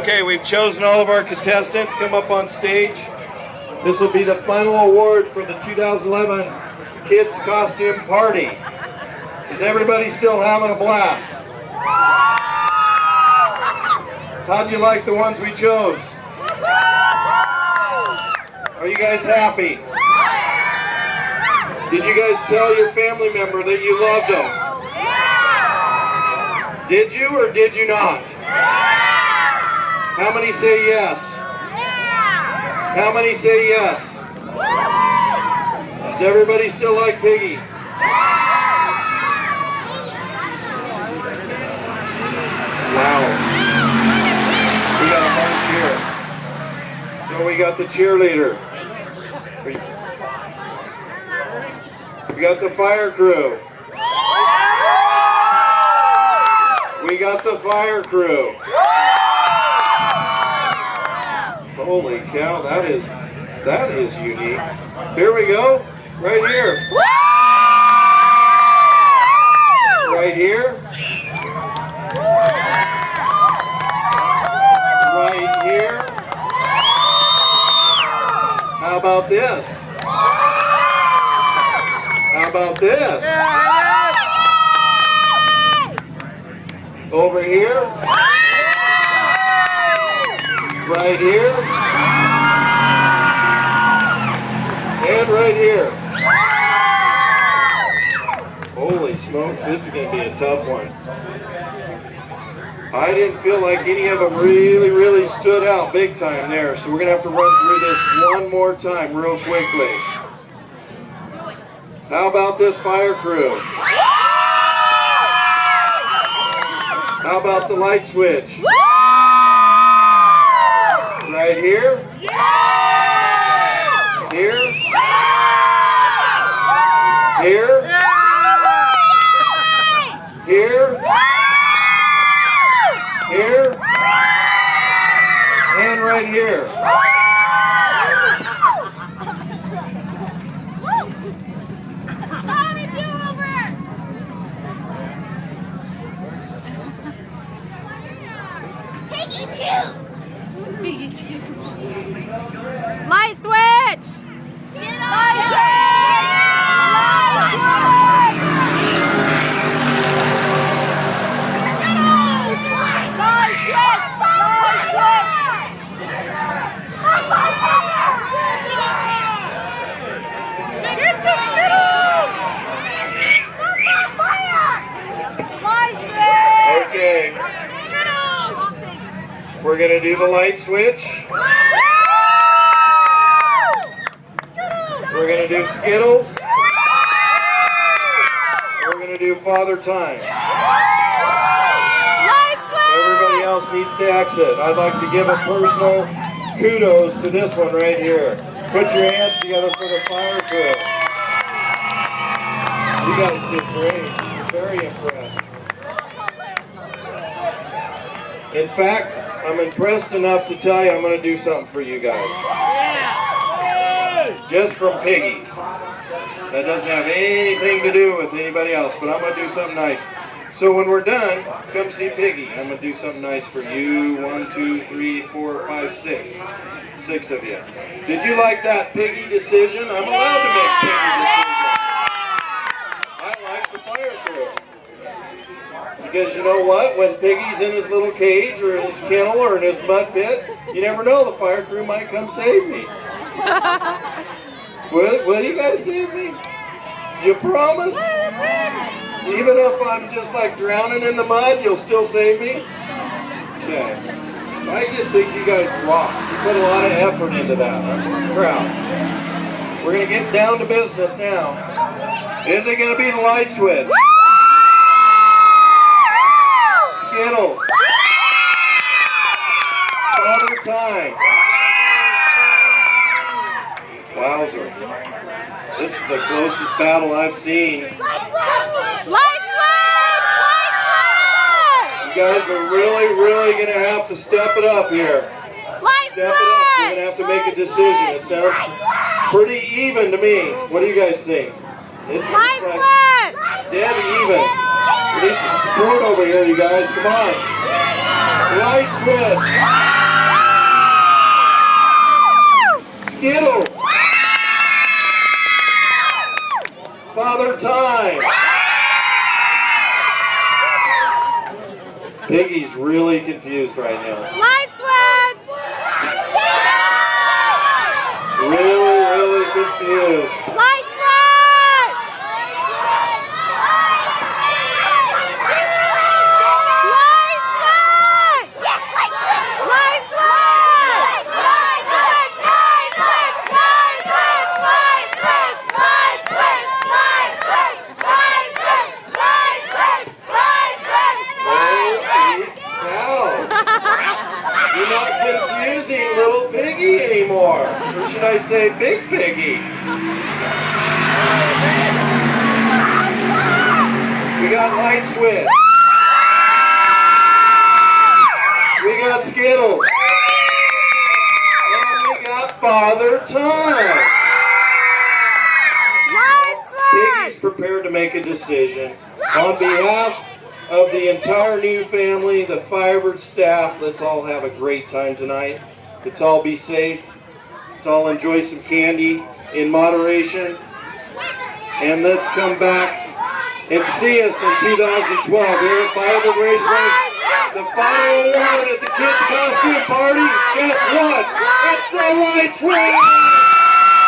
Okay, we've chosen all of our contestants. Come up on stage. This will be the final award for the 2011 Kids Costume Party. Is everybody still having a blast? How'd you like the ones we chose? Are you guys happy? Did you guys tell your family member that you loved them? Did you or did you not? How many say yes? How many say yes? Does everybody still like Piggy? Wow. We got a bunch here. So we got the cheerleader. We got the fire crew. We got the fire crew. Holy cow, that is unique. Here we go. Right here. Right here. Right here. How about this? How about this? Over here. Right here. And right here. Holy smokes, this is going to be a tough one. I didn't feel like any of them really stood out big time there, so we're going to have to run through this one more time real quickly. How about this fire crew? How about the light switch? Right here? Here? Here? Here? Here? And right here. Light switch! Light Okay. We're going to do the light switch. We're going to do Skittles. We're going to do Father Time. Everybody else needs to exit. I'd like to give a personal kudos to this one right here. Put your hands together for the fire crew. You guys did great. Very impressed. In fact, I'm impressed enough to tell you I'm going to do something for you guys. Just from Piggy. That doesn't have anything to do with anybody else, but I'm going to do something nice. So when we're done, come see Piggy. I'm going to do something nice for you. 1, 2, 3, 4, 5, 6. 6 of you. Did you like that Piggy decision? I'm allowed to make Piggy decisions. I like the fire crew. Because you know what? When Piggy's in his little cage or in his kennel or in his mud pit, you never know, the fire crew might come save me. Will you guys save me? You promise? Even if I'm just like drowning in the mud, you'll still save me? Okay. I just think you guys rock. You put a lot of effort into that. I'm proud. We're going to get down to business now. Is it going to be the light switch? Skittles. Father Time. Wowzer. This is the closest battle I've seen. Light switch! Light switch! You guys are really going to have to step it up here. Light Step it up. You're going to have to make a decision. It sounds pretty even to me. What do you guys think? It's Light like switch! dead even. We need some support over here, you guys. Come on. Light switch. Skittles. Father Time. Piggy's really confused right now. Light switch. Really confused. Light switch. Light switch. Light switch. Light switch. Light switch. Light switch. Light switch. Light switch. Light switch. Light switch. Light switch. Light switch. Holy cow. You're not confusing little Piggy anymore. Or should I say Big Piggy? We got Light Switch. We got Skittles. And we got Father Time. Light Piggy's switch. prepared to make a decision. On behalf of the entire new family, the Firebird staff, let's all have a great time tonight. Let's all be safe. Let's all enjoy some candy in moderation. And let's come back and see us in 2012 here at Firebird Raceway. The final award at the kids' costume party. Guess what? It's the Light Switch!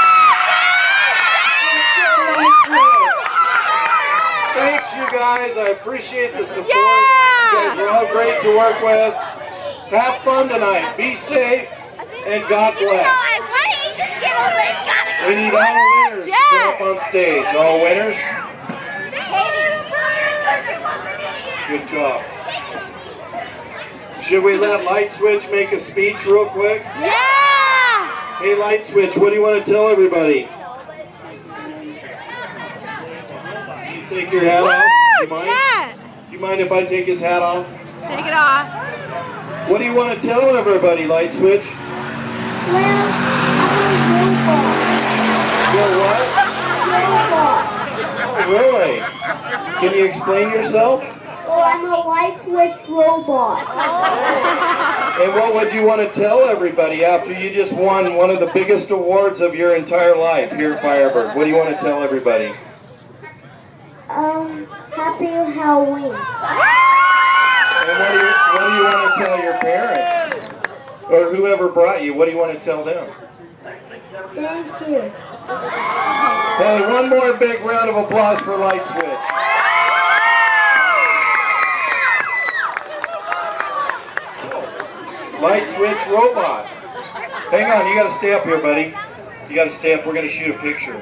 Thanks, you guys. I appreciate the support. Yeah! You guys were all great to work with. Have fun tonight. Be safe, and God bless. We need all winners to come up on stage. All winners? Good job. Should we let Light Switch make a speech real quick? Yeah! Hey, Light Switch, what do you want to tell everybody? Take your hat off. Do you mind? Jett. Do you mind if I take his hat off? Take it off. What do you want to tell everybody, Light Switch? Well, Well, what? I'm a robot. Oh, really? Can you explain yourself? Well, I'm a light switch robot. And what would you want to tell everybody after you just won one of the biggest awards of your entire life here at Firebird? What do you want to tell everybody? Happy Halloween. And what do you want to tell your parents? Or whoever brought you, what do you want to tell them? Thank you. Hey, one more big round of applause for Light Switch. Light Switch robot. Hang on, you got to stay up here, buddy. You got to stay up. We're going to shoot a picture.